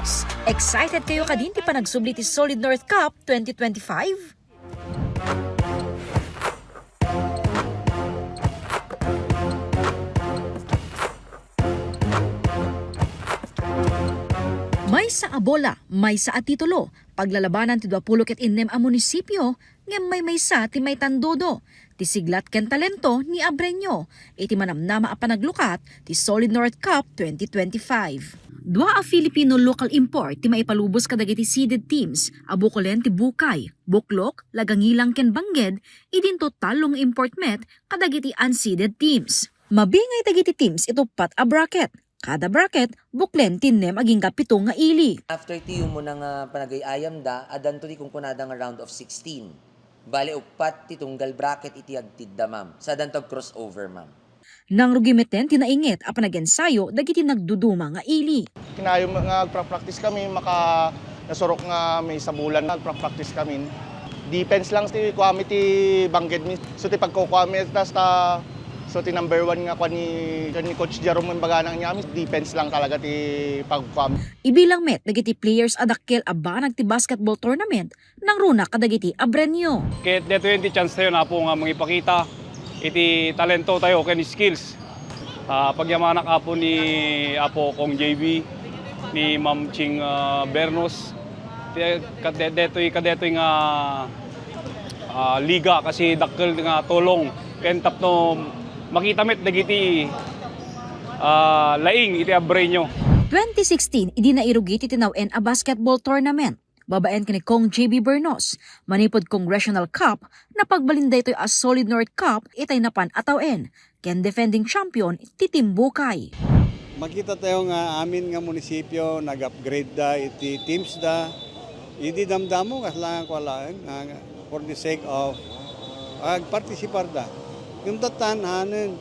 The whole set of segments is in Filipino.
Bernos. Excited kayo kadin ti panagsubli ti Solid North Cup 2025? May sa abola, may sa atitulo, paglalabanan ti 20 ket innem a munisipyo, ngem may sa ti may tandodo, ti siglat ken talento ni Abreño, iti manamnama a panaglukat ti Solid North Cup 2025. Dua a Filipino local import ti maipalubos kadagiti seeded teams, abukolen ti Bukay, Buklok, Lagangilang ken Bangged, idin totalong import met kadagiti unseeded teams. Mabingay dagiti teams ito pat a bracket. Kada bracket, buklen tinnem aging kapito nga ili. After ti mo nang panagayayam da, adan to ti kung kunada nga round of 16. Bale upat ti tunggal bracket iti agtidda ma'am. Sa dantog crossover ma'am. Nang rugimeten tinainget a panag-ensayo dagiti nagduduma nga ili. Kinayo nga agpa-practice kami, maka nasurok nga may sabulan agpa-practice kami. Defense lang ti kwami ti Bangged mi. So ti pagkukwami so ti number 1 nga kwa ni Coach Jerome Mbaganang niya, defense lang talaga ti pagkwami. Ibilang met dagiti players adakkel a banag ti basketball tournament nang runa kadagiti Abreño. Kahit dito yung chance tayo na po nga mangipakita iti talento tayo ken skills. Pagyamanak apo ni Apo Kong JB ni Ma'am Ching Bernos. Kadetoy nga liga kasi dakkel nga tulong ken tapno makita met dagiti laing iti Abreño. 2016 idi nairugi ti tinawen a basketball tournament. Babaen kini Kong JB Bernos, manipod Congressional Cup na pagbalinday to'y as Solid North Cup itay napan atawen, ken defending champion ti Team Bukay. Makita tayo nga amin nga munisipyo nag-upgrade da iti teams da, idi damdamo kaslangan ko lang for the sake of participar da. Yung tatahanan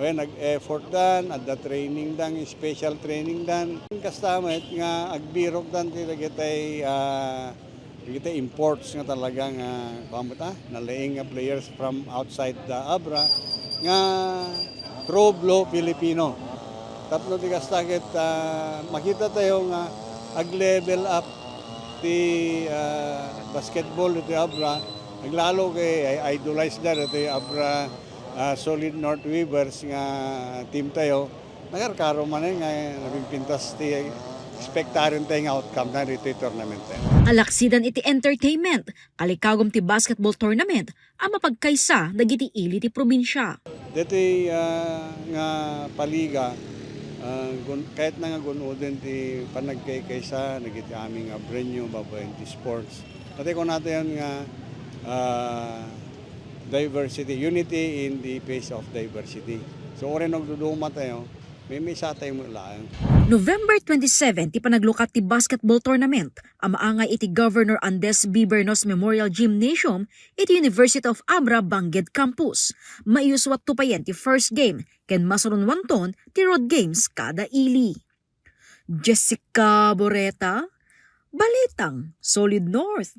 nag-effort dan, at the training dan, special training dan. Kastamet nga agbirok dan kita imports nga talaga nga nalaing nga players from outside the Abra nga true blue Filipino. Tapno ti kastakit makita tayo nga ag-level up ti basketball ti Abra. Naglalo kay idolize da ito Abra Solid North Weavers nga team tayo. Nagarkaro man nga nabimpintas ti expectarin tayo nga outcome na rito tournament tayo. Alaksidan iti entertainment, kalikagom ti basketball tournament, ang mapagkaysa dagiti ili ti probinsya. Dito nga paliga, kahit na nga gunoodin ti panagkaysa, nagiti aming Abreño, babayan ti sports. Pati ko natin nga diversity, unity in the face of diversity. So orin nagduduma tayo, may sa tayo mulaan. November 27 ti panaglukat ti basketball tournament, ang maangay iti Governor Andes B. Bernos Memorial Gymnasium iti University of Abra Bangged Campus. Maiuswat tupayen ti first game, ken masurun wanton ti road games kada ili. Jessica Boreta, Balitang Solid North.